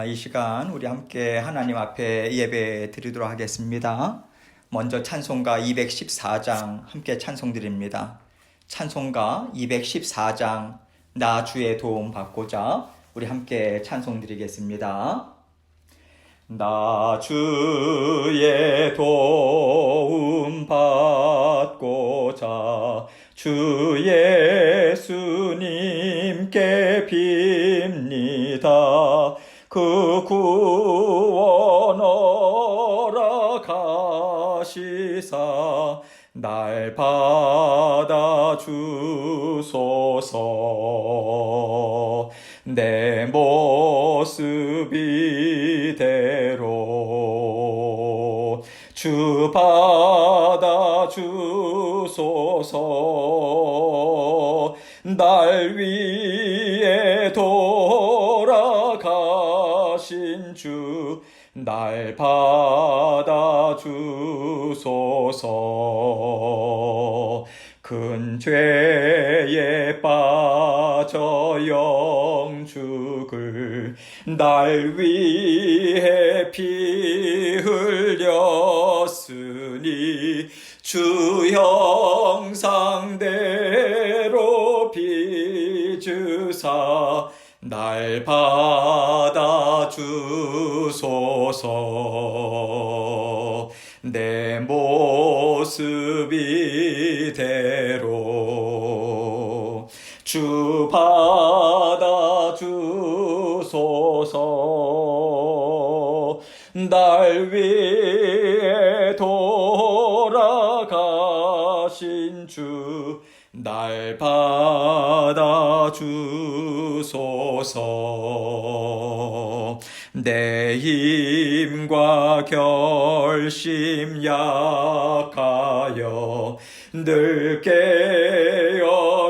이 시간 우리 함께 하나님 앞에 예배 드리도록 하겠습니다. 먼저 찬송가 214장 함께 찬송드립니다. 찬송가 214장 나 주의 도움 받고자 우리 함께 찬송드리겠습니다. 나 주의 도움 받고자 주 예수님께 빕니다. 그 구원 허락하시사 날 받아 주소서. 내 모습 이대로 주 받아 주소서. 날 위해 돌아가신 주 날 받아 주소서. 큰 죄에 빠져 영 죽을 날 위해 피 흘렸으니 주 형상대로 빚으사 날 받아 주소서. 내 모습 이대로 주 받아 주소서. 날 위해 돌아가신 주 날 받아 주소서. 내 힘과 결심 약하여 늘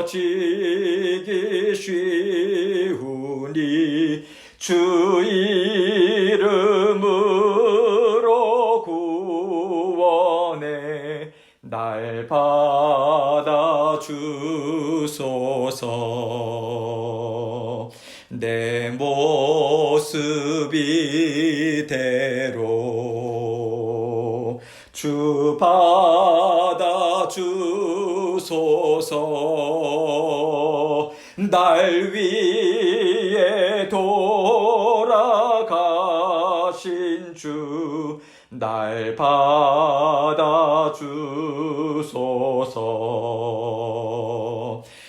깨어지기 쉬우니 주 이름으로 구원해 날 받아 주소서. 내 모습 이대로 주 받아 주소서. 날 위해 돌아가신 주 날 받아 주소서.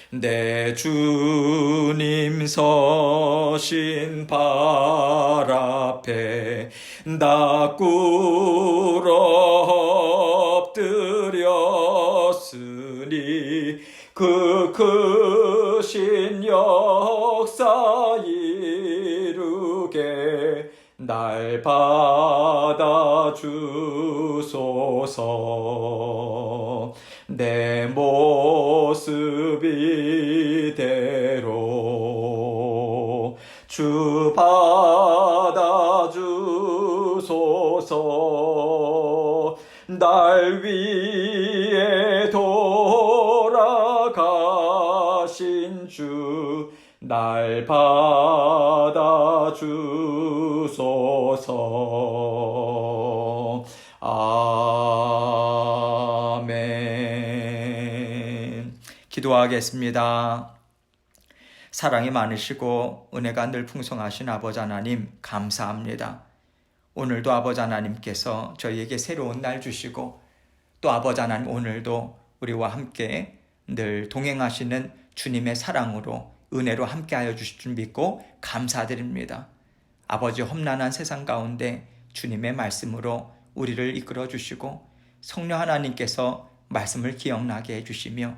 내 주님 서신 발 앞에 나 꿇어 엎드렸으니 그 크신 역사 이루게 날 받아 주소서. 내 모습 이대로 주 받아 주소서. 날 위해 돌아가신 주 날 받아 주소서. 아멘. 기도하겠습니다. 사랑이 많으시고 은혜가 늘 풍성하신 아버지 하나님 감사합니다. 오늘도 아버지 하나님께서 저희에게 새로운 날 주시고 또 아버지 하나님 오늘도 우리와 함께 늘 동행하시는 주님의 사랑으로 은혜로 함께하여 주실 줄 믿고 감사드립니다. 아버지 험난한 세상 가운데 주님의 말씀으로 우리를 이끌어 주시고 성령 하나님께서 말씀을 기억나게 해주시며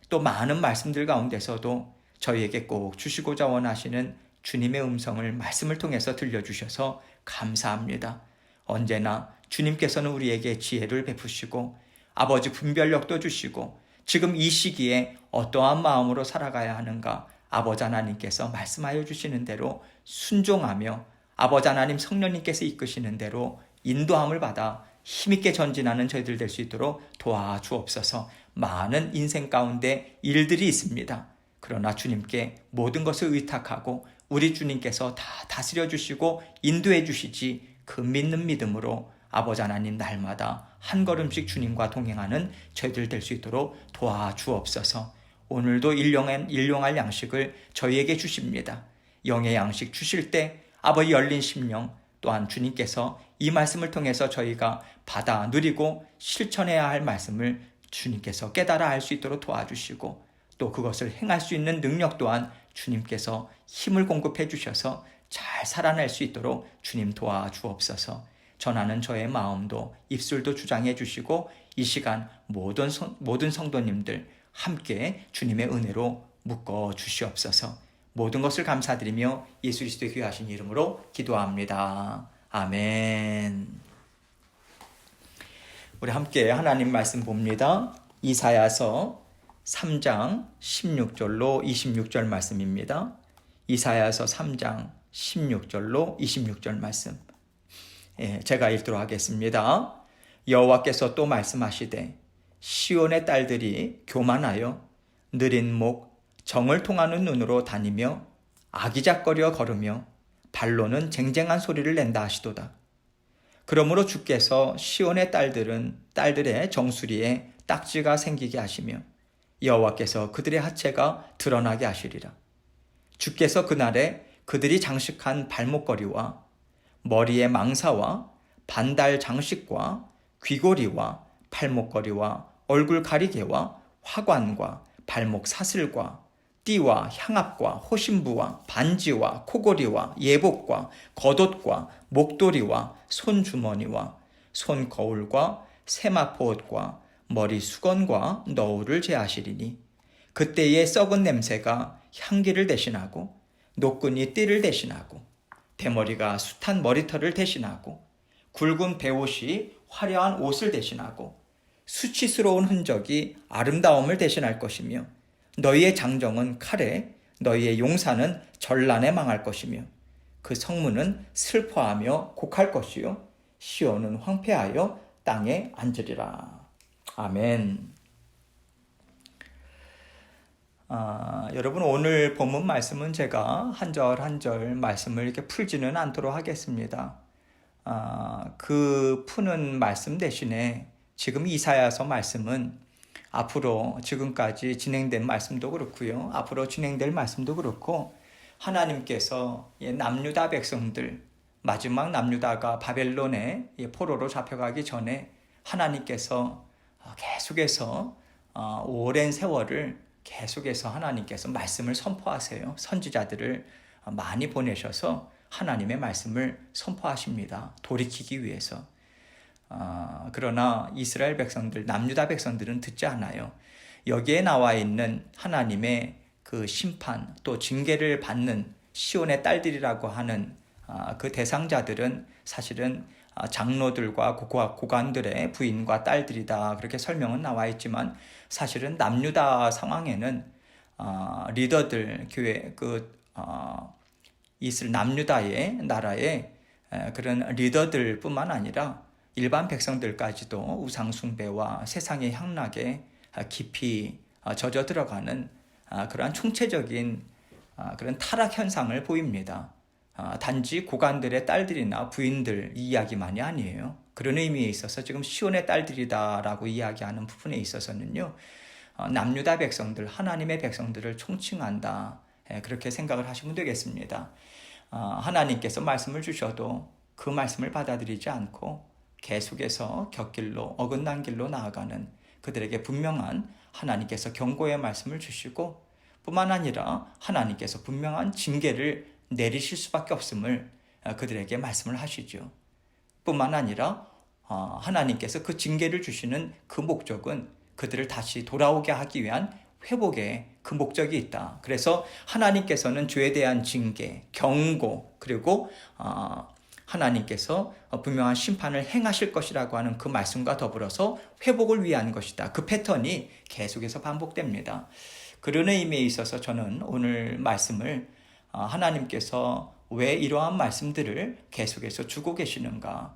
또 많은 말씀들 가운데서도 저희에게 꼭 주시고자 원하시는 주님의 음성을 말씀을 통해서 들려주셔서 감사합니다. 언제나 주님께서는 우리에게 지혜를 베푸시고 아버지 분별력도 주시고 지금 이 시기에 어떠한 마음으로 살아가야 하는가 아버지 하나님께서 말씀하여 주시는 대로 순종하며 아버지 하나님 성령님께서 이끄시는 대로 인도함을 받아 힘있게 전진하는 저희들 될 수 있도록 도와주옵소서. 많은 인생 가운데 일들이 있습니다. 그러나 주님께 모든 것을 의탁하고 우리 주님께서 다 다스려 주시고 인도해 주시지 그 믿는 믿음으로 아버지 하나님 날마다 한 걸음씩 주님과 동행하는 저희들 될 수 있도록 도와주옵소서. 오늘도 일용할 양식을 저희에게 주십니다. 영의 양식 주실 때 아버지 열린 심령 또한 주님께서 이 말씀을 통해서 저희가 받아 누리고 실천해야 할 말씀을 주님께서 깨달아 알 수 있도록 도와주시고 또 그것을 행할 수 있는 능력 또한 주님께서 힘을 공급해 주셔서 잘 살아낼 수 있도록 주님 도와주옵소서. 전하는 저의 마음도 입술도 주장해 주시고 이 시간 모든 성도님들 함께 주님의 은혜로 묶어 주시옵소서. 모든 것을 감사드리며 예수 그리스도의 귀하신 이름으로 기도합니다. 아멘. 우리 함께 하나님 말씀 봅니다. 이사야서 3장 16절로 26절 말씀입니다. 이사야서 3장 16절로 26절 말씀. 제가 읽도록 하겠습니다. 여호와께서 또 말씀하시되 시온의 딸들이 교만하여 느린 목 정을 통하는 눈으로 다니며 아기작거려 걸으며 발로는 쟁쟁한 소리를 낸다 하시도다. 그러므로 주께서 시온의 딸들의 정수리에 딱지가 생기게 하시며 여호와께서 그들의 하체가 드러나게 하시리라. 주께서 그날에 그들이 장식한 발목걸이와 머리의 망사와 반달 장식과 귀고리와 팔목걸이와 얼굴 가리개와 화관과 발목 사슬과 띠와 향압과 호신부와 반지와 코고리와 예복과 겉옷과 목도리와 손주머니와 손거울과 세마포옷과 머리 수건과 너울을 제하시리니 그때의 썩은 냄새가 향기를 대신하고 노끈이 띠를 대신하고 대머리가 숱한 머리털을 대신하고 굵은 베옷이 화려한 옷을 대신하고 수치스러운 흔적이 아름다움을 대신할 것이며 너희의 장정은 칼에 너희의 용사는 전란에 망할 것이며 그 성문은 슬퍼하며 곡할 것이요 시온은 황폐하여 땅에 앉으리라. 아멘. 여러분 오늘 본문 말씀은 제가 한 절 한 절 말씀을 이렇게 풀지는 않도록 하겠습니다. 그 푸는 말씀 대신에 지금 이사야서 말씀은 앞으로 지금까지 진행된 말씀도 그렇고요. 앞으로 진행될 말씀도 그렇고 하나님께서 남유다 백성들 마지막 남유다가 바벨론의 포로로 잡혀가기 전에 하나님께서 계속해서 오랜 세월을 계속해서 하나님께서 말씀을 선포하세요. 선지자들을 많이 보내셔서 하나님의 말씀을 선포하십니다. 돌이키기 위해서. 그러나 이스라엘 백성들, 남유다 백성들은 듣지 않아요. 여기에 나와 있는 하나님의 그 심판 또 징계를 받는 시온의 딸들이라고 하는 그 대상자들은 사실은 장로들과 고관들의 부인과 딸들이다. 그렇게 설명은 나와 있지만 사실은 남유다 상황에는 리더들, 교회, 남유다의 나라의 그런 리더들 뿐만 아니라 일반 백성들까지도 우상숭배와 세상의 향락에 깊이 젖어 들어가는 그러한 총체적인 그런 타락 현상을 보입니다. 단지 고관들의 딸들이나 부인들 이야기만이 아니에요. 그런 의미에 있어서 지금 시온의 딸들이다라고 이야기하는 부분에 있어서는요. 남유다 백성들, 하나님의 백성들을 총칭한다. 그렇게 생각을 하시면 되겠습니다. 하나님께서 말씀을 주셔도 그 말씀을 받아들이지 않고 계속해서 곁길로 어긋난 길로 나아가는 그들에게 분명한 하나님께서 경고의 말씀을 주시고 뿐만 아니라 하나님께서 분명한 징계를 내리실 수밖에 없음을 그들에게 말씀을 하시죠. 뿐만 아니라 하나님께서 그 징계를 주시는 그 목적은 그들을 다시 돌아오게 하기 위한 회복의 그 목적이 있다. 그래서 하나님께서는 죄에 대한 징계, 경고, 그리고 하나님께서 분명한 심판을 행하실 것이라고 하는 그 말씀과 더불어서 회복을 위한 것이다. 그 패턴이 계속해서 반복됩니다. 그런 의미에 있어서 저는 오늘 말씀을 하나님께서 왜 이러한 말씀들을 계속해서 주고 계시는가,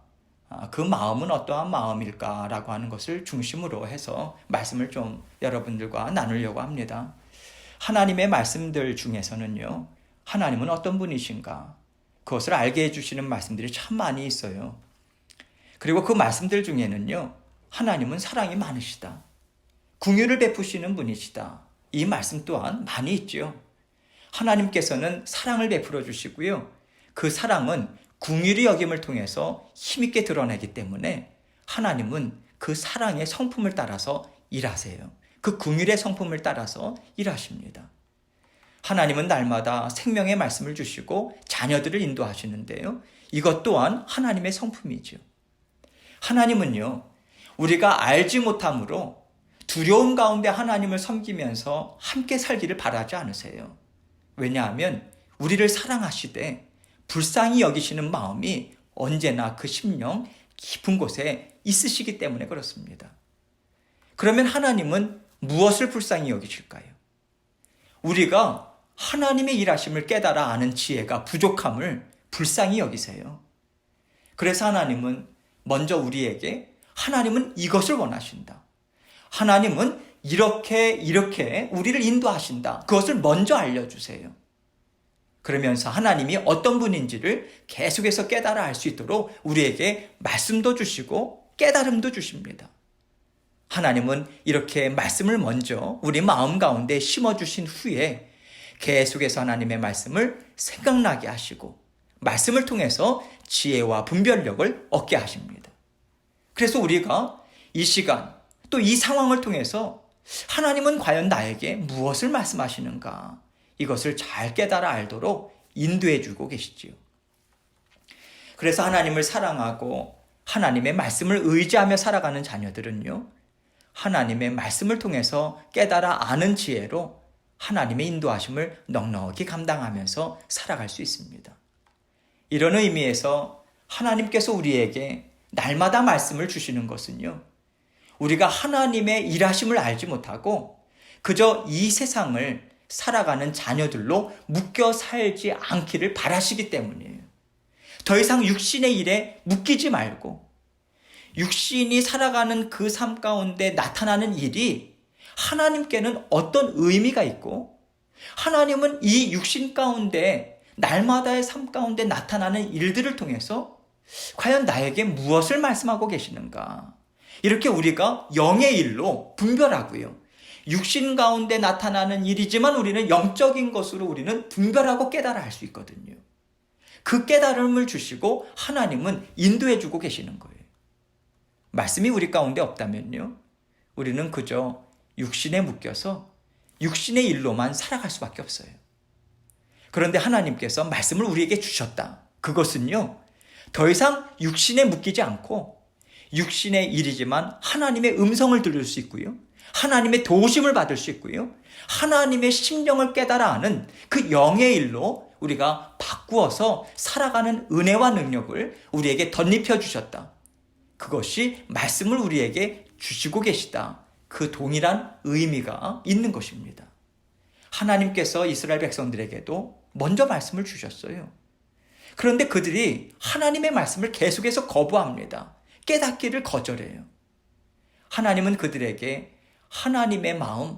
그 마음은 어떠한 마음일까라고 하는 것을 중심으로 해서 말씀을 좀 여러분들과 나누려고 합니다. 하나님의 말씀들 중에서는요, 하나님은 어떤 분이신가? 그것을 알게 해주시는 말씀들이 참 많이 있어요. 그리고 그 말씀들 중에는요, 하나님은 사랑이 많으시다. 긍휼을 베푸시는 분이시다. 이 말씀 또한 많이 있죠. 하나님께서는 사랑을 베풀어 주시고요. 그 사랑은 긍휼의 여김을 통해서 힘있게 드러내기 때문에 하나님은 그 사랑의 성품을 따라서 일하세요. 그 긍휼의 성품을 따라서 일하십니다. 하나님은 날마다 생명의 말씀을 주시고 자녀들을 인도하시는데요. 이것 또한 하나님의 성품이죠. 하나님은요, 우리가 알지 못함으로 두려움 가운데 하나님을 섬기면서 함께 살기를 바라지 않으세요. 왜냐하면 우리를 사랑하시되 불쌍히 여기시는 마음이 언제나 그 심령 깊은 곳에 있으시기 때문에 그렇습니다. 그러면 하나님은 무엇을 불쌍히 여기실까요? 우리가 하나님의 일하심을 깨달아 아는 지혜가 부족함을 불쌍히 여기세요. 그래서 하나님은 먼저 우리에게 하나님은 이것을 원하신다. 하나님은 이렇게 우리를 인도하신다. 그것을 먼저 알려주세요. 그러면서 하나님이 어떤 분인지를 계속해서 깨달아 알 수 있도록 우리에게 말씀도 주시고 깨달음도 주십니다. 하나님은 이렇게 말씀을 먼저 우리 마음 가운데 심어주신 후에 계속해서 하나님의 말씀을 생각나게 하시고 말씀을 통해서 지혜와 분별력을 얻게 하십니다. 그래서 우리가 이 시간 또 이 상황을 통해서 하나님은 과연 나에게 무엇을 말씀하시는가 이것을 잘 깨달아 알도록 인도해 주고 계시지요. 그래서 하나님을 사랑하고 하나님의 말씀을 의지하며 살아가는 자녀들은요, 하나님의 말씀을 통해서 깨달아 아는 지혜로 하나님의 인도하심을 넉넉히 감당하면서 살아갈 수 있습니다. 이런 의미에서 하나님께서 우리에게 날마다 말씀을 주시는 것은요, 우리가 하나님의 일하심을 알지 못하고 그저 이 세상을 살아가는 자녀들로 묶여 살지 않기를 바라시기 때문이에요. 더 이상 육신의 일에 묶이지 말고 육신이 살아가는 그 삶 가운데 나타나는 일이 하나님께는 어떤 의미가 있고 하나님은 이 육신 가운데 날마다의 삶 가운데 나타나는 일들을 통해서 과연 나에게 무엇을 말씀하고 계시는가? 이렇게 우리가 영의 일로 분별하고요. 육신 가운데 나타나는 일이지만 우리는 영적인 것으로 우리는 분별하고 깨달아 알 수 있거든요. 그 깨달음을 주시고 하나님은 인도해 주고 계시는 거예요. 말씀이 우리 가운데 없다면요, 우리는 그저 육신에 묶여서 육신의 일로만 살아갈 수밖에 없어요. 그런데 하나님께서 말씀을 우리에게 주셨다. 그것은요, 더 이상 육신에 묶이지 않고 육신의 일이지만 하나님의 음성을 들을 수 있고요, 하나님의 도우심을 받을 수 있고요, 하나님의 심령을 깨달아 아는 그 영의 일로 우리가 바꾸어서 살아가는 은혜와 능력을 우리에게 덧입혀 주셨다. 그것이 말씀을 우리에게 주시고 계시다. 그 동일한 의미가 있는 것입니다. 하나님께서 이스라엘 백성들에게도 먼저 말씀을 주셨어요. 그런데 그들이 하나님의 말씀을 계속해서 거부합니다. 깨닫기를 거절해요. 하나님은 그들에게 하나님의 마음,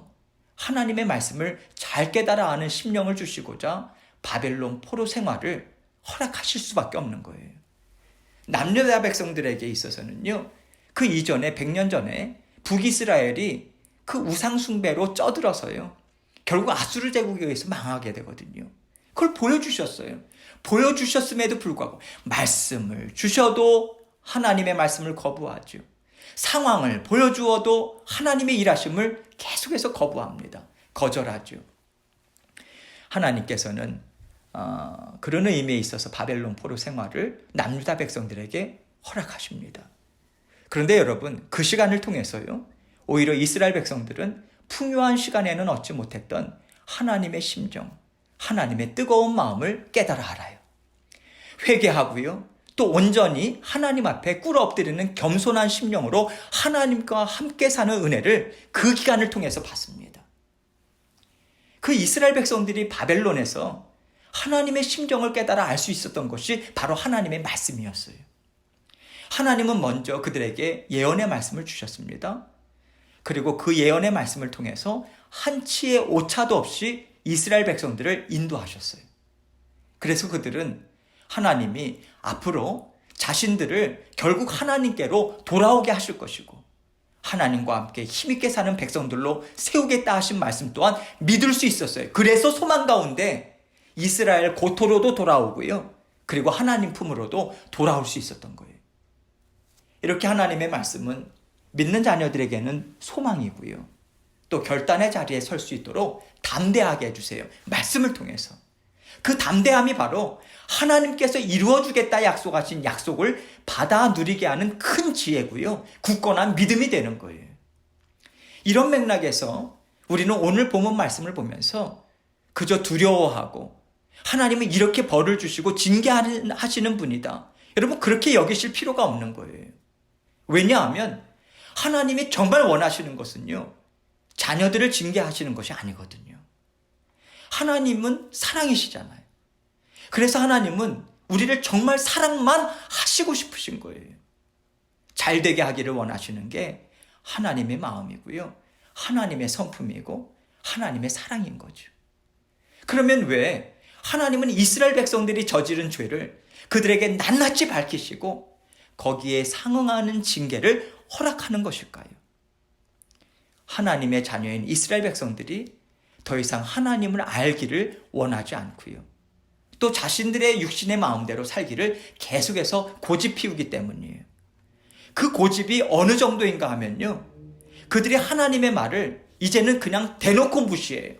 하나님의 말씀을 잘 깨달아 아는 심령을 주시고자 바벨론 포로 생활을 허락하실 수밖에 없는 거예요. 남유다 백성들에게 있어서는요, 그 이전에 100년 전에 북이스라엘이 그 우상 숭배로 쩌들어서요, 결국 아수르 제국에 의해서 망하게 되거든요. 그걸 보여주셨어요. 보여주셨음에도 불구하고 말씀을 주셔도 하나님의 말씀을 거부하죠. 상황을 보여주어도 하나님의 일하심을 계속해서 거부합니다. 거절하죠. 하나님께서는 그런 의미에 있어서 바벨론 포로 생활을 남유다 백성들에게 허락하십니다. 그런데 여러분, 그 시간을 통해서요, 오히려 이스라엘 백성들은 풍요한 시간에는 얻지 못했던 하나님의 심정, 하나님의 뜨거운 마음을 깨달아 알아요. 회개하고요, 또 온전히 하나님 앞에 꿇어 엎드리는 겸손한 심령으로 하나님과 함께 사는 은혜를 그 기간을 통해서 받습니다. 그 이스라엘 백성들이 바벨론에서 하나님의 심정을 깨달아 알 수 있었던 것이 바로 하나님의 말씀이었어요. 하나님은 먼저 그들에게 예언의 말씀을 주셨습니다. 그리고 그 예언의 말씀을 통해서 한치의 오차도 없이 이스라엘 백성들을 인도하셨어요. 그래서 그들은 하나님이 앞으로 자신들을 결국 하나님께로 돌아오게 하실 것이고 하나님과 함께 힘있게 사는 백성들로 세우겠다 하신 말씀 또한 믿을 수 있었어요. 그래서 소망 가운데 이스라엘 고토로도 돌아오고요. 그리고 하나님 품으로도 돌아올 수 있었던 거예요. 이렇게 하나님의 말씀은 믿는 자녀들에게는 소망이고요. 또 결단의 자리에 설 수 있도록 담대하게 해주세요. 말씀을 통해서. 그 담대함이 바로 하나님께서 이루어주겠다 약속하신 약속을 받아 누리게 하는 큰 지혜고요. 굳건한 믿음이 되는 거예요. 이런 맥락에서 우리는 오늘 본문 말씀을 보면서 그저 두려워하고 하나님은 이렇게 벌을 주시고 징계하시는 분이다. 여러분 그렇게 여기실 필요가 없는 거예요. 왜냐하면 하나님이 정말 원하시는 것은요. 자녀들을 징계하시는 것이 아니거든요. 하나님은 사랑이시잖아요. 그래서 하나님은 우리를 정말 사랑만 하시고 싶으신 거예요. 잘 되게 하기를 원하시는 게 하나님의 마음이고요. 하나님의 성품이고 하나님의 사랑인 거죠. 그러면 왜 하나님은 이스라엘 백성들이 저지른 죄를 그들에게 낱낱이 밝히시고 거기에 상응하는 징계를 허락하는 것일까요? 하나님의 자녀인 이스라엘 백성들이 더 이상 하나님을 알기를 원하지 않고요. 또 자신들의 육신의 마음대로 살기를 계속해서 고집 피우기 때문이에요. 그 고집이 어느 정도인가 하면요. 그들이 하나님의 말을 이제는 그냥 대놓고 무시해요.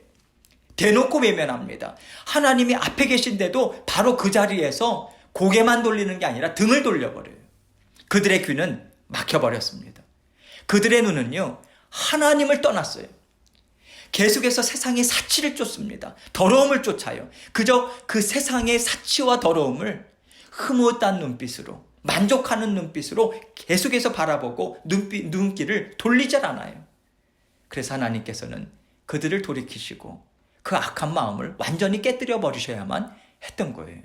대놓고 외면합니다. 하나님이 앞에 계신데도 바로 그 자리에서 고개만 돌리는 게 아니라 등을 돌려버려요. 그들의 귀는 막혀버렸습니다. 그들의 눈은요. 하나님을 떠났어요. 계속해서 세상의 사치를 쫓습니다. 더러움을 쫓아요. 그저 그 세상의 사치와 더러움을 흐뭇한 눈빛으로 만족하는 눈빛으로 계속해서 바라보고 눈길을 돌리질 않아요. 그래서 하나님께서는 그들을 돌이키시고 그 악한 마음을 완전히 깨뜨려 버리셔야만 했던 거예요.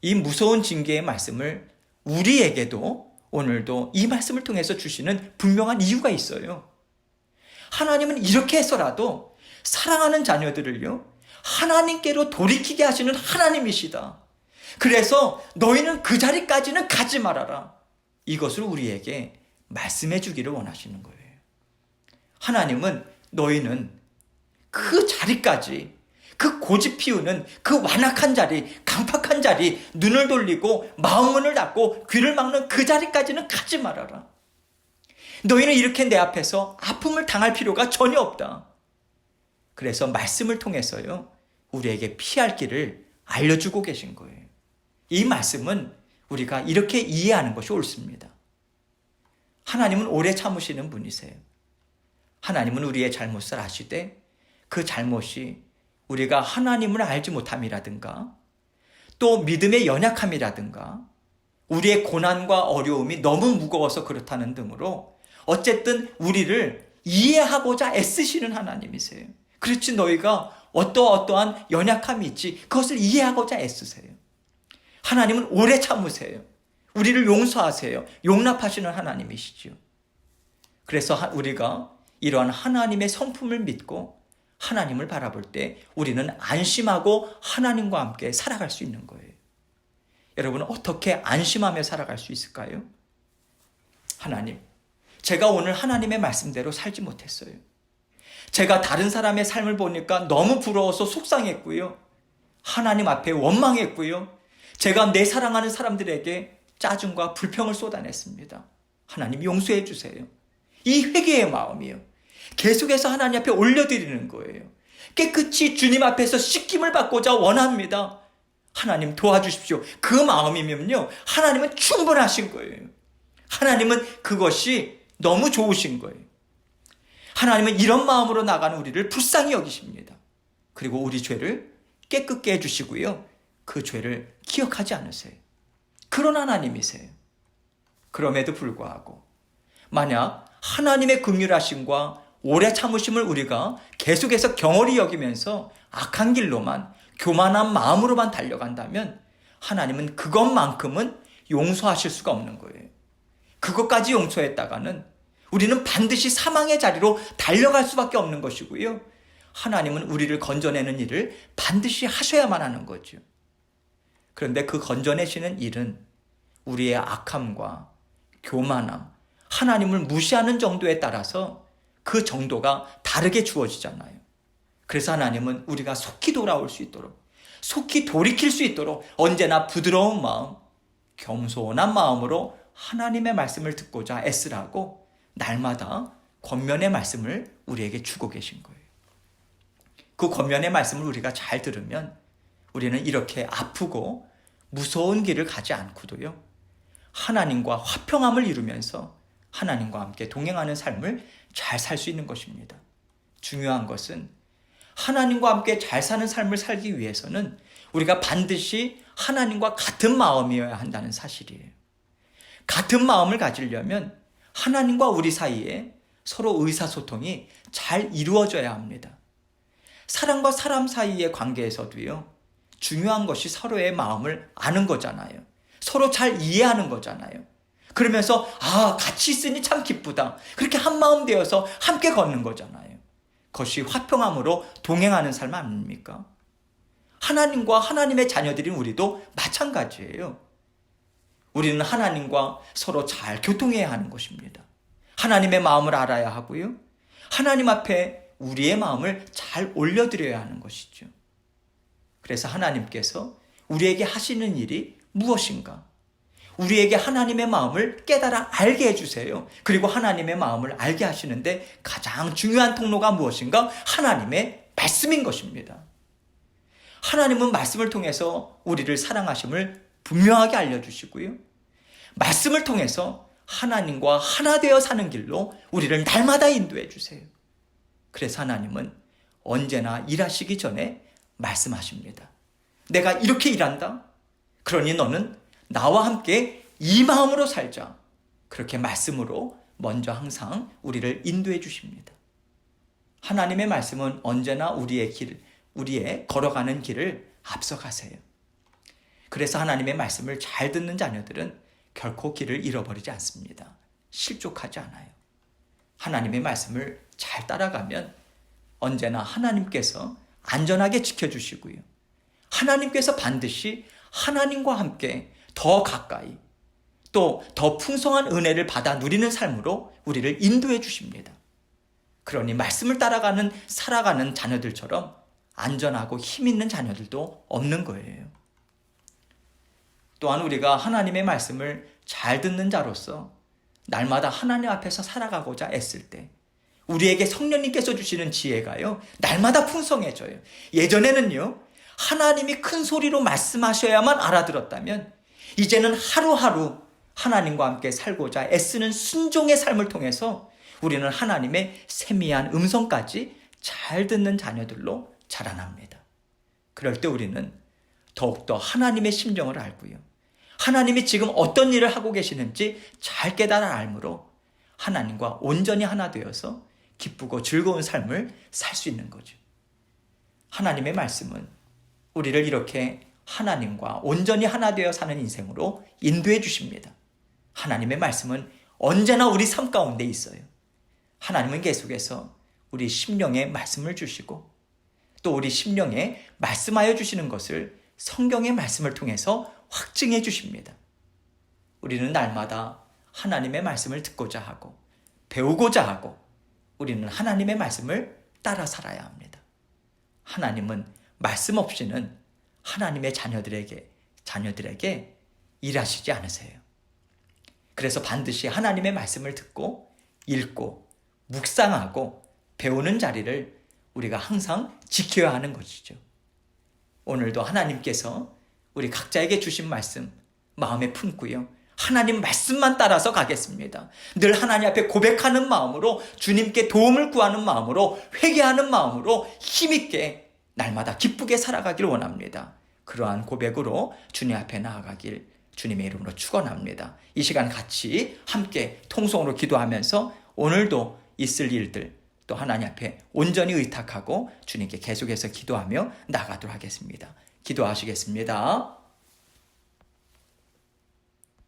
이 무서운 징계의 말씀을 우리에게도 오늘도 이 말씀을 통해서 주시는 분명한 이유가 있어요. 하나님은 이렇게 해서라도 사랑하는 자녀들을요, 하나님께로 돌이키게 하시는 하나님이시다. 그래서 너희는 그 자리까지는 가지 말아라. 이것을 우리에게 말씀해 주기를 원하시는 거예요. 하나님은 너희는 그 자리까지, 그 고집 피우는 그 완악한 자리, 강팍한 자리, 눈을 돌리고 마음문을 닫고 귀를 막는 그 자리까지는 가지 말아라. 너희는 이렇게 내 앞에서 아픔을 당할 필요가 전혀 없다. 그래서 말씀을 통해서요, 우리에게 피할 길을 알려주고 계신 거예요. 이 말씀은 우리가 이렇게 이해하는 것이 옳습니다. 하나님은 오래 참으시는 분이세요. 하나님은 우리의 잘못을 아시되 그 잘못이 우리가 하나님을 알지 못함이라든가 또 믿음의 연약함이라든가 우리의 고난과 어려움이 너무 무거워서 그렇다는 등으로 어쨌든 우리를 이해하고자 애쓰시는 하나님이세요. 그렇지 너희가 어떠한 연약함이 있지 그것을 이해하고자 애쓰세요. 하나님은 오래 참으세요. 우리를 용서하세요. 용납하시는 하나님이시죠. 그래서 우리가 이러한 하나님의 성품을 믿고 하나님을 바라볼 때 우리는 안심하고 하나님과 함께 살아갈 수 있는 거예요. 여러분 어떻게 안심하며 살아갈 수 있을까요? 하나님, 제가 오늘 하나님의 말씀대로 살지 못했어요. 제가 다른 사람의 삶을 보니까 너무 부러워서 속상했고요. 하나님 앞에 원망했고요. 제가 내 사랑하는 사람들에게 짜증과 불평을 쏟아냈습니다. 하나님 용서해 주세요. 이 회개의 마음이요. 계속해서 하나님 앞에 올려드리는 거예요. 깨끗이 주님 앞에서 씻김을 받고자 원합니다. 하나님 도와주십시오. 그 마음이면요. 하나님은 충분하신 거예요. 하나님은 그것이 너무 좋으신 거예요. 하나님은 이런 마음으로 나가는 우리를 불쌍히 여기십니다. 그리고 우리 죄를 깨끗게 해주시고요. 그 죄를 기억하지 않으세요. 그런 하나님이세요. 그럼에도 불구하고 만약 하나님의 긍휼하심과 오래 참으심을 우리가 계속해서 경홀히 여기면서 악한 길로만 교만한 마음으로만 달려간다면 하나님은 그것만큼은 용서하실 수가 없는 거예요. 그것까지 용서했다가는 우리는 반드시 사망의 자리로 달려갈 수밖에 없는 것이고요. 하나님은 우리를 건져내는 일을 반드시 하셔야만 하는 거죠. 그런데 그 건져내시는 일은 우리의 악함과 교만함, 하나님을 무시하는 정도에 따라서 그 정도가 다르게 주어지잖아요. 그래서 하나님은 우리가 속히 돌아올 수 있도록, 속히 돌이킬 수 있도록 언제나 부드러운 마음, 겸손한 마음으로 하나님의 말씀을 듣고자 애쓰라고 날마다 권면의 말씀을 우리에게 주고 계신 거예요. 그 권면의 말씀을 우리가 잘 들으면 우리는 이렇게 아프고 무서운 길을 가지 않고도요, 하나님과 화평함을 이루면서 하나님과 함께 동행하는 삶을 잘 살 수 있는 것입니다. 중요한 것은 하나님과 함께 잘 사는 삶을 살기 위해서는 우리가 반드시 하나님과 같은 마음이어야 한다는 사실이에요. 같은 마음을 가지려면 하나님과 우리 사이에 서로 의사소통이 잘 이루어져야 합니다. 사람과 사람 사이의 관계에서도요, 중요한 것이 서로의 마음을 아는 거잖아요. 서로 잘 이해하는 거잖아요. 그러면서 같이 있으니 참 기쁘다. 그렇게 한 마음 되어서 함께 걷는 거잖아요. 그것이 화평함으로 동행하는 삶 아닙니까? 하나님과 하나님의 자녀들인 우리도 마찬가지예요. 우리는 하나님과 서로 잘 교통해야 하는 것입니다. 하나님의 마음을 알아야 하고요, 하나님 앞에 우리의 마음을 잘 올려드려야 하는 것이죠. 그래서 하나님께서 우리에게 하시는 일이 무엇인가? 우리에게 하나님의 마음을 깨달아 알게 해주세요. 그리고 하나님의 마음을 알게 하시는데 가장 중요한 통로가 무엇인가? 하나님의 말씀인 것입니다. 하나님은 말씀을 통해서 우리를 사랑하심을 분명하게 알려주시고요, 말씀을 통해서 하나님과 하나 되어 사는 길로 우리를 날마다 인도해 주세요. 그래서 하나님은 언제나 일하시기 전에 말씀하십니다. 내가 이렇게 일한다? 그러니 너는 나와 함께 이 마음으로 살자. 그렇게 말씀으로 먼저 항상 우리를 인도해 주십니다. 하나님의 말씀은 언제나 우리의 걸어가는 길을 앞서가세요. 그래서 하나님의 말씀을 잘 듣는 자녀들은 결코 길을 잃어버리지 않습니다. 실족하지 않아요. 하나님의 말씀을 잘 따라가면 언제나 하나님께서 안전하게 지켜주시고요, 하나님께서 반드시 하나님과 함께 더 가까이 또 더 풍성한 은혜를 받아 누리는 삶으로 우리를 인도해 주십니다. 그러니 말씀을 따라가는 살아가는 자녀들처럼 안전하고 힘 있는 자녀들도 없는 거예요. 또한 우리가 하나님의 말씀을 잘 듣는 자로서 날마다 하나님 앞에서 살아가고자 애쓸 때 우리에게 성령님께서 주시는 지혜가요, 날마다 풍성해져요. 예전에는요, 하나님이 큰 소리로 말씀하셔야만 알아들었다면 이제는 하루하루 하나님과 함께 살고자 애쓰는 순종의 삶을 통해서 우리는 하나님의 세미한 음성까지 잘 듣는 자녀들로 자라납니다. 그럴 때 우리는 더욱더 하나님의 심정을 알고요, 하나님이 지금 어떤 일을 하고 계시는지 잘 깨달아 알므로 하나님과 온전히 하나 되어서 기쁘고 즐거운 삶을 살 수 있는 거죠. 하나님의 말씀은 우리를 이렇게 하나님과 온전히 하나 되어 사는 인생으로 인도해 주십니다. 하나님의 말씀은 언제나 우리 삶 가운데 있어요. 하나님은 계속해서 우리 심령에 말씀을 주시고 또 우리 심령에 말씀하여 주시는 것을 성경의 말씀을 통해서 확증해 주십니다. 우리는 날마다 하나님의 말씀을 듣고자 하고 배우고자 하고 우리는 하나님의 말씀을 따라 살아야 합니다. 하나님은 말씀 없이는 하나님의 자녀들에게 일하시지 않으세요. 그래서 반드시 하나님의 말씀을 듣고 읽고 묵상하고 배우는 자리를 우리가 항상 지켜야 하는 것이죠. 오늘도 하나님께서 우리 각자에게 주신 말씀 마음에 품고요, 하나님 말씀만 따라서 가겠습니다. 늘 하나님 앞에 고백하는 마음으로, 주님께 도움을 구하는 마음으로, 회개하는 마음으로 힘있게 날마다 기쁘게 살아가길 원합니다. 그러한 고백으로 주님 앞에 나아가길 주님의 이름으로 축원합니다. 이 시간 같이 함께 통성으로 기도하면서 오늘도 있을 일들 또 하나님 앞에 온전히 의탁하고 주님께 계속해서 기도하며 나가도록 하겠습니다. 기도하시겠습니다.